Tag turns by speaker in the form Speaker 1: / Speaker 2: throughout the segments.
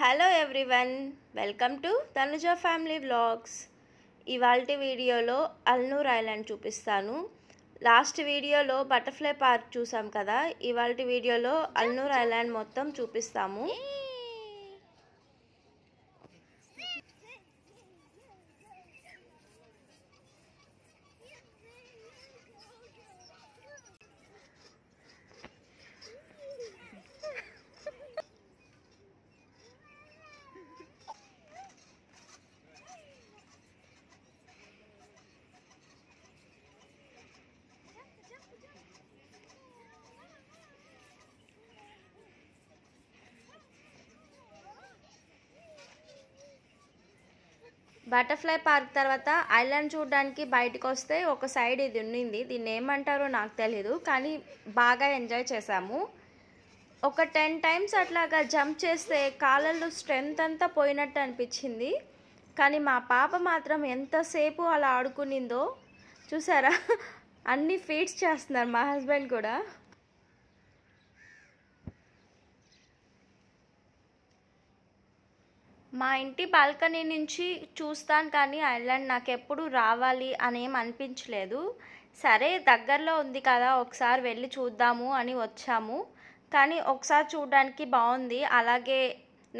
Speaker 1: Hello everyone, welcome to Tanuja family vlogs. ఇవాల్టి వీడియోలో అల్నూర్ island చూపిస్తాను. లాస్ట్ వీడియోలో బటర్ఫ్లై పార్క్ చూసాం కదా, ఇవాల్టి వీడియోలో అల్నూర్ ఐలాండ్ మొత్తం చూపిస్తాము. బటర్ఫ్లై పార్క్ తర్వాత ఐలాండ్ చూడడానికి బయటకు వస్తే ఒక సైడ్ ఇది ఉండింది, దీన్ని ఏమంటారో నాకు తెలీదు, కానీ బాగా ఎంజాయ్ చేసాము. ఒక 10 టైమ్స్ అట్లాగా జంప్ చేస్తే కాళ్ళల్లో స్ట్రెంగ్త్ అంతా పోయినట్టు అనిపించింది. కానీ మా పాప మాత్రం ఎంతసేపు అలా ఆడుకునిందో చూసారా. అన్ని ఫీట్స్ చేస్తున్నారు మా హస్బెండ్ కూడా. మా ఇంటి బాల్కనీ నుంచి చూస్తాను కానీ ఐలాండ్ నాకు ఎప్పుడు రావాలి అనేం అనిపించలేదు. సరే దగ్గరలో ఉంది కదా, ఒకసారి వెళ్ళి చూద్దాము అని వచ్చాము. కానీ ఒకసారి చూడడానికి బాగుంది, అలాగే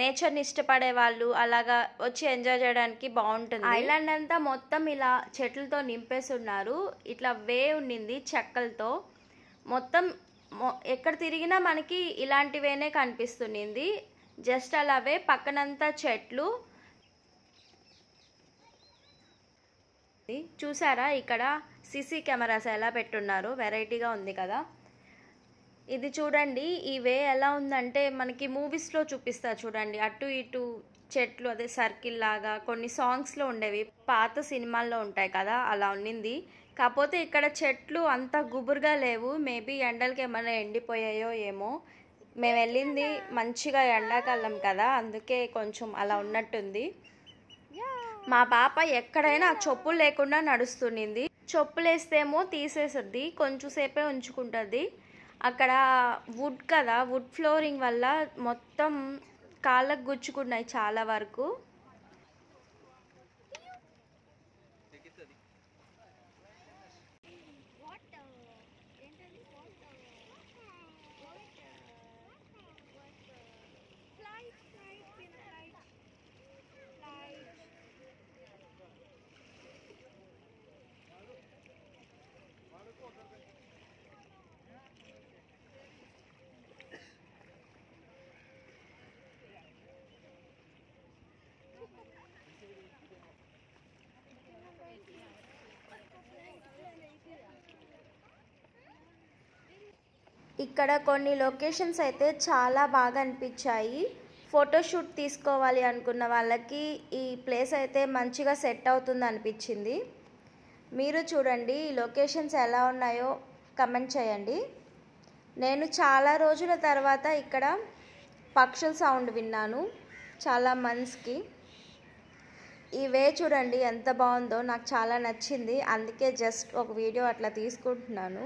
Speaker 1: నేచర్ని ఇష్టపడే వాళ్ళు అలాగా వచ్చి ఎంజాయ్ చేయడానికి బాగుంటుంది. ఐలాండ్ అంతా మొత్తం ఇలా చెట్లతో నింపేసి ఉన్నారు. ఇట్లా వే ఉండింది చెక్కలతో. మొత్తం ఎక్కడ తిరిగినా మనకి ఇలాంటి వేనే కనిపిస్తుంది. జస్ట్ అలావే పక్కనంతా చెట్లు. చూసారా ఇక్కడ సీసీ కెమెరాస్ ఎలా పెట్టున్నారు, వెరైటీగా ఉంది కదా. ఇది చూడండి, ఈ వే ఎలా ఉందంటే మనకి మూవీస్లో చూపిస్తారు చూడండి, అటు ఇటు చెట్లు, అదే సర్కిల్ లాగా కొన్ని సాంగ్స్లో ఉండేవి, పాత సినిమాల్లో ఉంటాయి కదా, అలా ఉండింది. కాకపోతే ఇక్కడ చెట్లు అంత గుబురుగా లేవు, మేబీ ఎండలకి ఏమైనా ఎండిపోయాయో ఏమో. మేము వెళ్ళింది మంచిగా ఎండాకాలం కదా, అందుకే కొంచెం అలా ఉన్నట్టుంది. మా పాప ఎక్కడైనా చెప్పులు లేకుండా నడుస్తుంది. చెప్పులు వేస్తేమో తీసేస్తుంది, కొంచెం సేపే ఉంచుకుంటుంది. అక్కడ వుడ్ కదా, వుడ్ ఫ్లోరింగ్ వల్ల మొత్తం కాళ్ళకు గుచ్చుకున్నాయి చాలా వరకు. ఇక్కడ కొన్ని లొకేషన్స్ అయితే చాలా బాగా అనిపించాయి. ఫోటోషూట్ తీసుకోవాలి అనుకున్న వాళ్ళకి ఈ ప్లేస్ అయితే మంచిగా సెట్ అవుతుంది అనిపించింది. మీరు చూడండి ఈ లొకేషన్స్ ఎలా ఉన్నాయో కమెంట్ చేయండి. నేను చాలా రోజుల తర్వాత ఇక్కడ పక్షుల సౌండ్ విన్నాను చాలా మంత్స్కి. ఈ వే చూడండి ఎంత బాగుందో, నాకు చాలా నచ్చింది, అందుకే జస్ట్ ఒక వీడియో అట్లా తీసుకుంటున్నాను.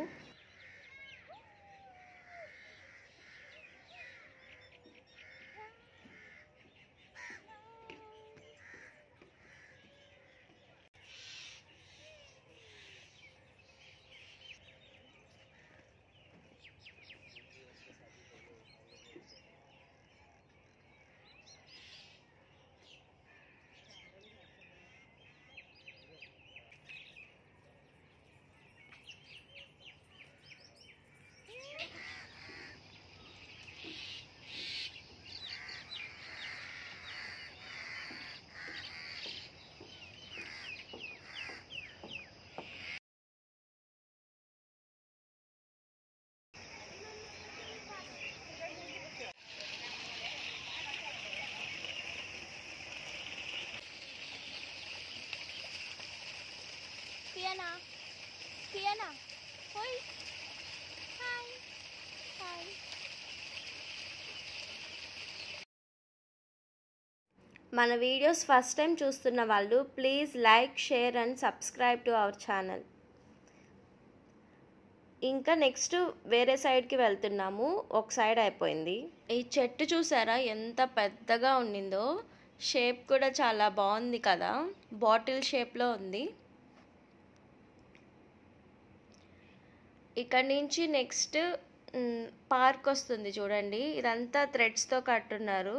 Speaker 1: Fiona, hoi. Hi. Hi. మన వీడియోస్ ఫస్ట్ టైం చూస్తున్న వాళ్ళు please like, share and subscribe to our channel. ఇంకా నెక్స్ట్ వేరే సైడ్కి వెళ్తున్నాము, ఒక సైడ్ అయిపోయింది. ఈ చెట్టు చూసారా ఎంత పెద్దగా ఉండిందో, షేప్ కూడా చాలా బాగుంది కదా, బాటిల్ షేప్లో ఉంది. ఇక్కడ నుంచి నెక్స్ట్ పార్క్ వస్తుంది చూడండి, ఇదంతా థ్రెడ్స్తో కట్టున్నారు.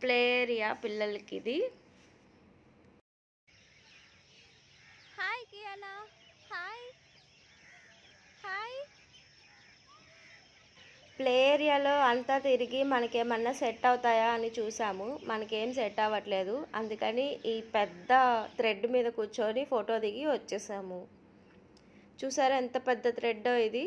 Speaker 1: ప్లే ఏరియా పిల్లలకి ఇది. Hi Kiana, hi hi. Play ఏరియాలో అంతా తిరిగి మనకేమన్నా సెట్ అవుతాయా అని చూసాము, మనకేం సెట్ అవ్వట్లేదు. అందుకని ఈ పెద్ద థ్రెడ్ మీద కూర్చొని ఫోటో దిగి వచ్చేసాము. చూసారా ఎంత పెద్ద థ్రెడ్ ఇది.